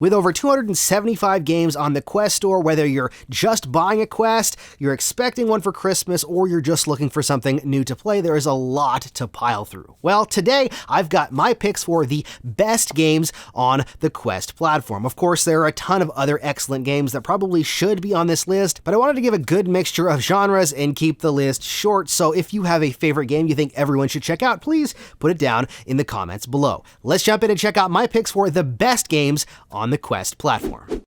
With over 275 games on the Quest store, whether you're just buying a Quest, you're expecting one for Christmas, or you're just looking for something new to play, there is a lot to pile through. Well, today I've got my picks for the best games on the Quest platform. Of course, there are a ton of other excellent games that probably should be on this list, but I wanted to give a good mixture of genres and keep the list short, so if you have a favorite game you think everyone should check out, please put it down in the comments below. Let's jump in and check out my picks for the best games on the Quest platform.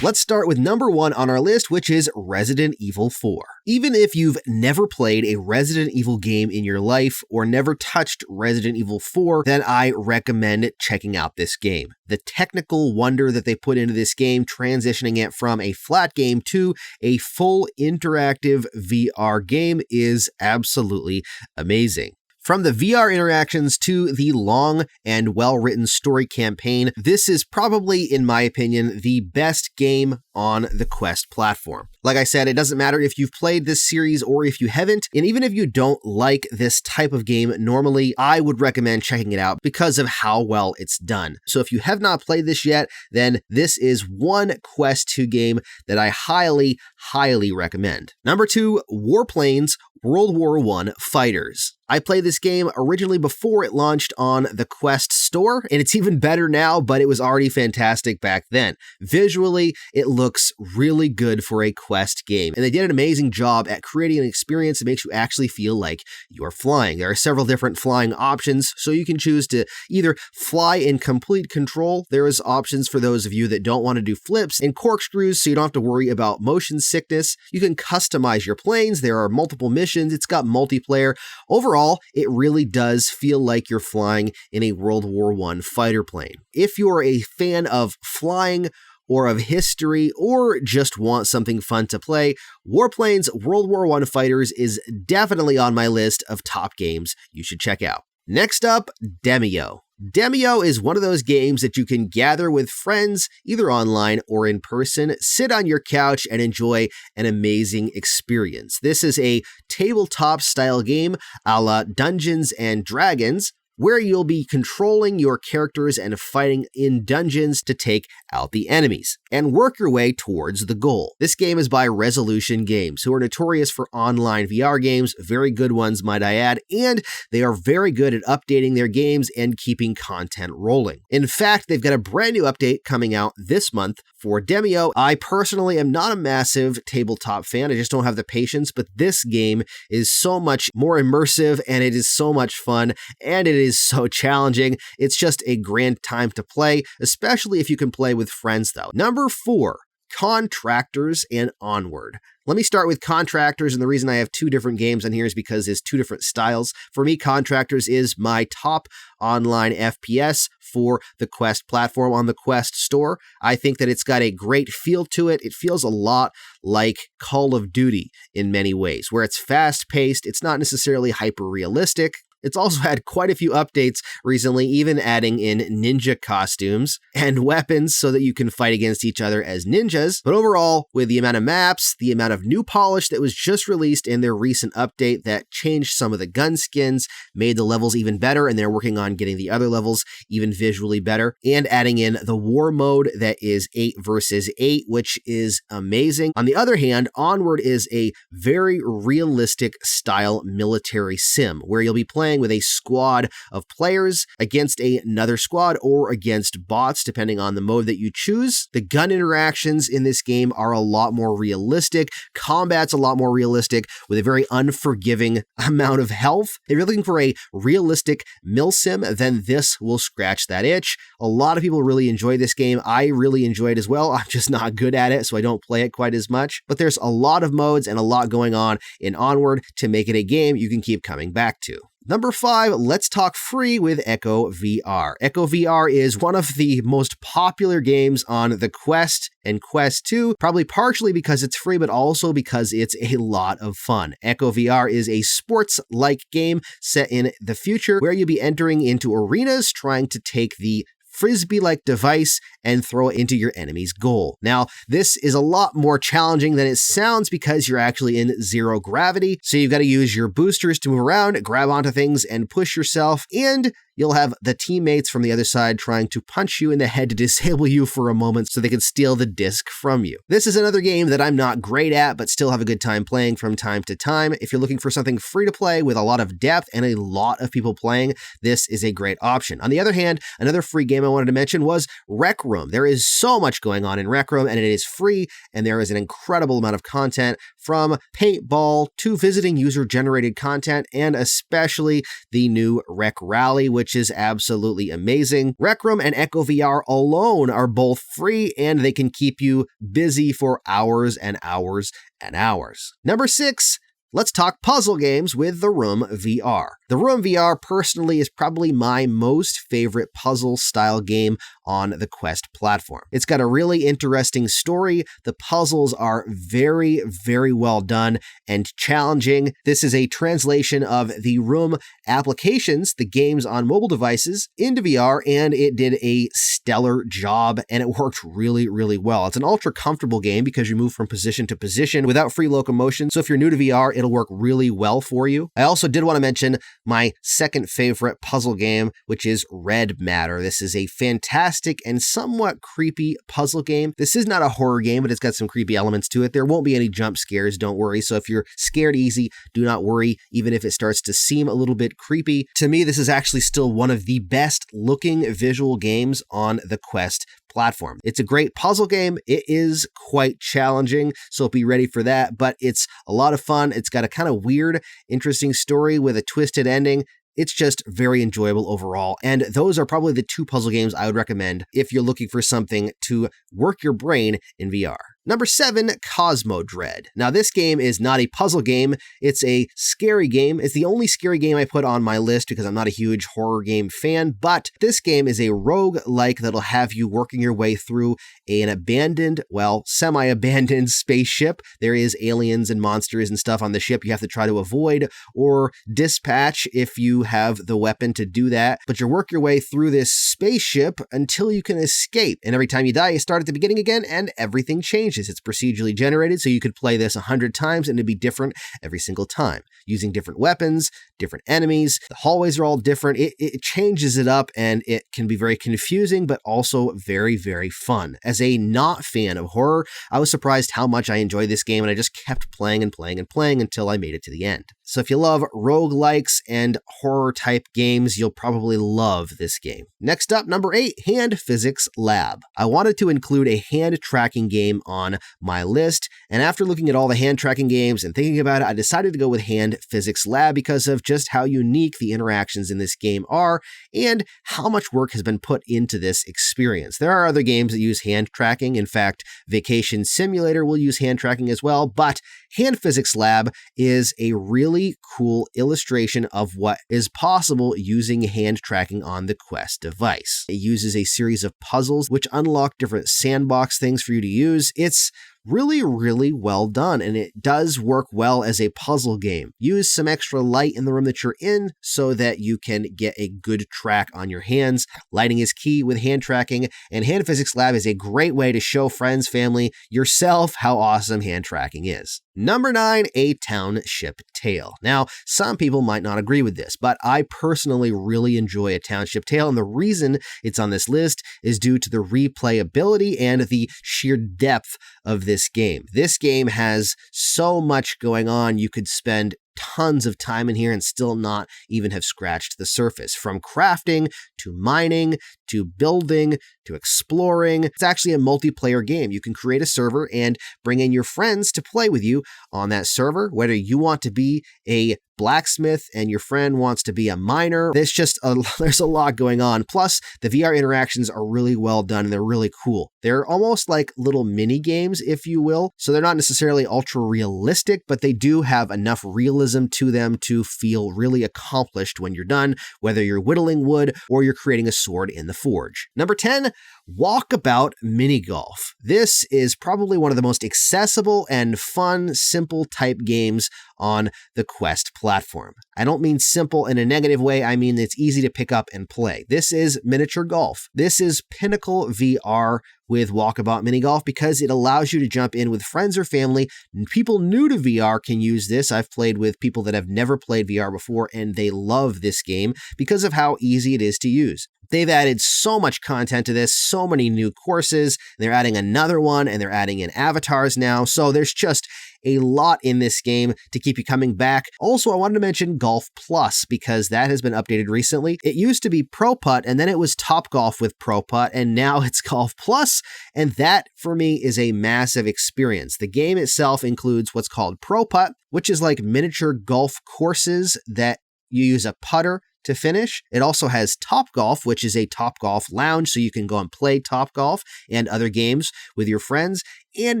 Let's start with number 1 on our list, which is Resident Evil 4. Even if you've never played a Resident Evil game in your life or never touched Resident Evil 4, then I recommend checking out this game. The technical wonder that they put into this game, transitioning it from a flat game to a full interactive VR game, is absolutely amazing. From the VR interactions to the long and well-written story campaign, this is probably, in my opinion, the best game on the Quest platform. Like I said, it doesn't matter if you've played this series or if you haven't, and even if you don't like this type of game normally, I would recommend checking it out because of how well it's done. So if you have not played this yet, then this is one Quest 2 game that I highly, highly recommend. Number 2, Warplanes World War I Fighters. I played this game originally before it launched on the Quest store, and it's even better now, but it was already fantastic back then. Visually, it looks really good for a Quest game, and they did an amazing job at creating an experience that makes you actually feel like you're flying. There are several different flying options, so you can choose to either fly in complete control. There is options for those of you that don't want to do flips and corkscrews, so you don't have to worry about motion sickness. You can customize your planes. There are multiple missions. It's got multiplayer. Overall, it really does feel like you're flying in a World War I fighter plane. If you're a fan of flying or of history or just want something fun to play, Warplanes World War I Fighters is definitely on my list of top games you should check out. Next up, Demeo. Demeo is one of those games that you can gather with friends, either online or in person, sit on your couch and enjoy an amazing experience. This is a tabletop style game a la Dungeons and Dragons, where you'll be controlling your characters and fighting in dungeons to take out the enemies and work your way towards the goal. This game is by Resolution Games, who are notorious for online VR games, very good ones might I add, and they are very good at updating their games and keeping content rolling. In fact, they've got a brand new update coming out this month for Demeo. I personally am not a massive tabletop fan, I just don't have the patience, but this game is so much more immersive and it is so much fun, and it is so challenging. It's just a grand time to play, especially if you can play with friends though. Number 4, Contractors and Onward. Let me start with Contractors, and the reason I have 2 different games on here is because it's 2 different styles. For me, Contractors is my top online FPS for the Quest platform on the Quest store. I think that it's got a great feel to it. It feels a lot like Call of Duty in many ways, where it's fast-paced, it's not necessarily hyper-realistic. It's also had quite a few updates recently, even adding in ninja costumes and weapons so that you can fight against each other as ninjas. But overall, with the amount of maps, the amount of new polish that was just released in their recent update that changed some of the gun skins, made the levels even better, and they're working on getting the other levels even visually better, and adding in the war mode that is 8 versus 8, which is amazing. On the other hand, Onward is a very realistic style military sim, where you'll be playing with a squad of players against another squad or against bots, depending on the mode that you choose. The gun interactions in this game are a lot more realistic. Combat's a lot more realistic with a very unforgiving amount of health. If you're looking for a realistic milsim, then this will scratch that itch. A lot of people really enjoy this game. I really enjoy it as well. I'm just not good at it, so I don't play it quite as much. But there's a lot of modes and a lot going on in Onward to make it a game you can keep coming back to. Number 5, let's talk free with Echo VR. Echo VR is one of the most popular games on the Quest and Quest 2, probably partially because it's free, but also because it's a lot of fun. Echo VR is a sports-like game set in the future where you'll be entering into arenas trying to take the Frisbee-like device and throw it into your enemy's goal. Now, this is a lot more challenging than it sounds because you're actually in zero gravity, so you've got to use your boosters to move around, grab onto things, and push yourself, and you'll have the teammates from the other side trying to punch you in the head to disable you for a moment so they can steal the disc from you. This is another game that I'm not great at, but still have a good time playing from time to time. If you're looking for something free to play with a lot of depth and a lot of people playing, this is a great option. On the other hand, another free game I wanted to mention was Rec Room. There is so much going on in Rec Room, and it is free, and there is an incredible amount of content from paintball to visiting user-generated content, and especially the new Rec Rally, which is absolutely amazing. Rec Room and Echo VR alone are both free, and they can keep you busy for hours and hours and hours. Number 6, let's talk puzzle games with The Room VR. The Room VR personally is probably my most favorite puzzle-style game on the Quest platform. It's got a really interesting story. The puzzles are very, very well done and challenging. This is a translation of the Room applications, the games on mobile devices, into VR, and it did a stellar job, and it worked really, really well. It's an ultra-comfortable game because you move from position to position without free locomotion, so if you're new to VR, it'll work really well for you. I also did want to mention my second favorite puzzle game, which is Red Matter. This is a fantastic and somewhat creepy puzzle game. This is not a horror game, but it's got some creepy elements to it. There won't be any jump scares, don't worry. So if you're scared easy, do not worry, even if it starts to seem a little bit creepy. To me, this is actually still one of the best looking visual games on the Quest platform. It's a great puzzle game. It is quite challenging, so be ready for that, but it's a lot of fun. It's got a kind of weird, interesting story with a twisted ending. It's just very enjoyable overall, and those are probably the 2 puzzle games I would recommend if you're looking for something to work your brain in VR. Number 7, Cosmodread. Now, this game is not a puzzle game. It's a scary game. It's the only scary game I put on my list because I'm not a huge horror game fan, but this game is a roguelike that'll have you working your way through an abandoned, well, semi-abandoned spaceship. There is aliens and monsters and stuff on the ship you have to try to avoid or dispatch if you have the weapon to do that, but you work your way through this spaceship until you can escape, and every time you die, you start at the beginning again, and everything changes. It's procedurally generated, so you could play this 100 times and it'd be different every single time, using different weapons, different enemies. The hallways are all different. It changes it up, and it can be very confusing, but also very, very fun. As a not fan of horror, I was surprised how much I enjoyed this game, and I just kept playing and playing and playing until I made it to the end. So if you love roguelikes and horror-type games, you'll probably love this game. Next up, number 8, Hand Physics Lab. I wanted to include a hand tracking game on my list, and after looking at all the hand tracking games and thinking about it, I decided to go with Hand Physics Lab because of just how unique the interactions in this game are and how much work has been put into this experience. There are other games that use hand tracking. In fact, Vacation Simulator will use hand tracking as well, but Hand Physics Lab is a really cool illustration of what is possible using hand tracking on the Quest device. It uses a series of puzzles which unlock different sandbox things for you to use. It's really, really well done, and it does work well as a puzzle game. Use some extra light in the room that you're in so that you can get a good track on your hands. Lighting is key with hand tracking, and Hand Physics Lab is a great way to show friends, family, yourself how awesome hand tracking is. Number 9, A Township Tale. Now, some people might not agree with this, but I personally really enjoy A Township Tale, and the reason it's on this list is due to the replayability and the sheer depth of this game. This game has so much going on. You could spend tons of time in here and still not even have scratched the surface. From crafting to mining to building to exploring. It's actually a multiplayer game. You can create a server and bring in your friends to play with you on that server, whether you want to be a blacksmith and your friend wants to be a miner. There's a lot going on. Plus, the VR interactions are really well done and they're really cool. They're almost like little mini games, if you will. So they're not necessarily ultra realistic, but they do have enough realism to them to feel really accomplished when you're done, whether you're whittling wood or you're creating a sword in the forge. Number 10, Walkabout Minigolf. This is probably one of the most accessible and fun, simple type games on the Quest platform. I don't mean simple in a negative way, I mean it's easy to pick up and play. This is miniature golf. This is pinnacle VR with Walkabout Minigolf because it allows you to jump in with friends or family. People new to VR can use this. I've played with people that have never played VR before and they love this game because of how easy it is to use. They've added so much content to this, so many new courses. They're adding another one and they're adding in avatars now. So there's just a lot in this game to keep you coming back. Also, I wanted to mention Golf Plus because that has been updated recently. It used to be Pro Putt and then it was Top Golf with Pro Putt and now it's Golf Plus. And that for me is a massive experience. The game itself includes what's called Pro Putt, which is like miniature golf courses that you use a putter to finish. It also has Top Golf, which is a Top Golf lounge, so you can go and play Top Golf and other games with your friends. And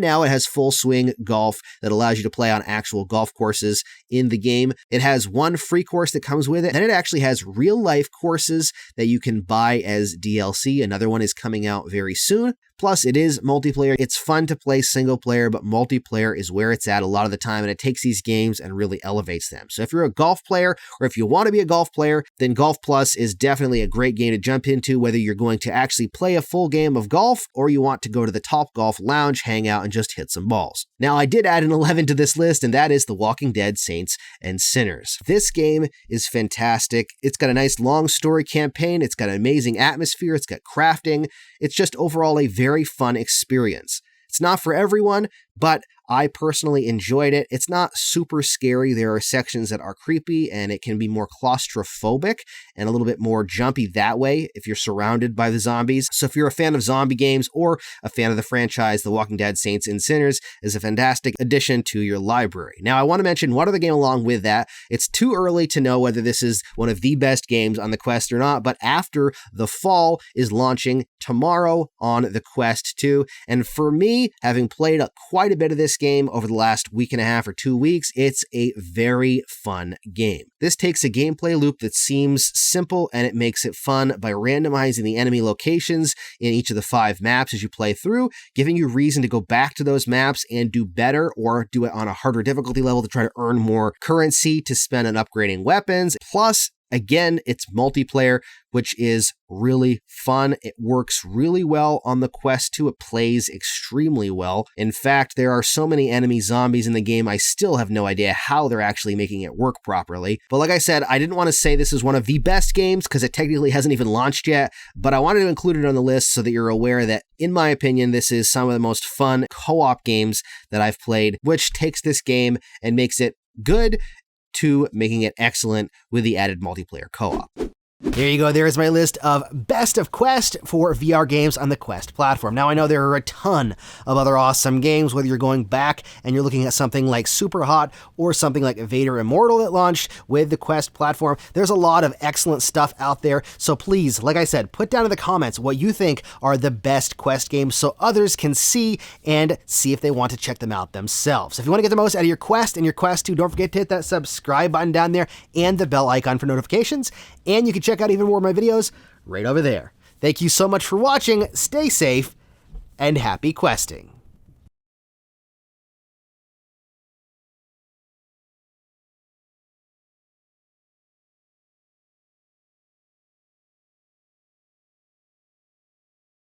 now it has Full Swing Golf that allows you to play on actual golf courses in the game. It has one free course that comes with it. Then it actually has real life courses that you can buy as DLC. Another one is coming out very soon. Plus, it is multiplayer. It's fun to play single player, but multiplayer is where it's at a lot of the time, and it takes these games and really elevates them. So if you're a golf player, or if you want to be a golf player, then Golf Plus is definitely a great game to jump into, whether you're going to actually play a full game of golf, or you want to go to the Top Golf lounge, hang out, and just hit some balls. Now, I did add an 11 to this list, and that is The Walking Dead Saints and Sinners. This game is fantastic. It's got a nice long story campaign. It's got an amazing atmosphere. It's got crafting. It's just overall a very fun experience. It's not for everyone, but I personally enjoyed it. It's not super scary. There are sections that are creepy and it can be more claustrophobic and a little bit more jumpy that way if you're surrounded by the zombies. So if you're a fan of zombie games or a fan of the franchise, The Walking Dead Saints and Sinners is a fantastic addition to your library. Now, I want to mention one other game along with that. It's too early to know whether this is one of the best games on the Quest or not, but After the Fall is launching tomorrow on the Quest 2. And for me, having played quite a bit of this game over the last week and a half or 2 weeks, it's a very fun game. This takes a gameplay loop that seems simple and it makes it fun by randomizing the enemy locations in each of the 5 maps as you play through, giving you reason to go back to those maps and do better or do it on a harder difficulty level to try to earn more currency to spend on upgrading weapons. Plus, again, it's multiplayer, which is really fun. It works really well on the Quest 2. It plays extremely well. In fact, there are so many enemy zombies in the game, I still have no idea how they're actually making it work properly. But like I said, I didn't want to say this is one of the best games because it technically hasn't even launched yet, but I wanted to include it on the list so that you're aware that, in my opinion, this is some of the most fun co-op games that I've played, which takes this game and makes it good to making it excellent with the added multiplayer co-op. There you go. There's my list of best of Quest for VR games on the Quest platform. Now, I know there are a ton of other awesome games, whether you're going back and you're looking at something like Superhot or something like Vader Immortal that launched with the Quest platform. There's a lot of excellent stuff out there. So please, like I said, put down in the comments what you think are the best Quest games so others can see and see if they want to check them out themselves. If you want to get the most out of your Quest and your Quest 2, don't forget to hit that subscribe button down there and the bell icon for notifications. And you can check out even more of my videos right over there. Thank you so much for watching. Stay safe and happy questing.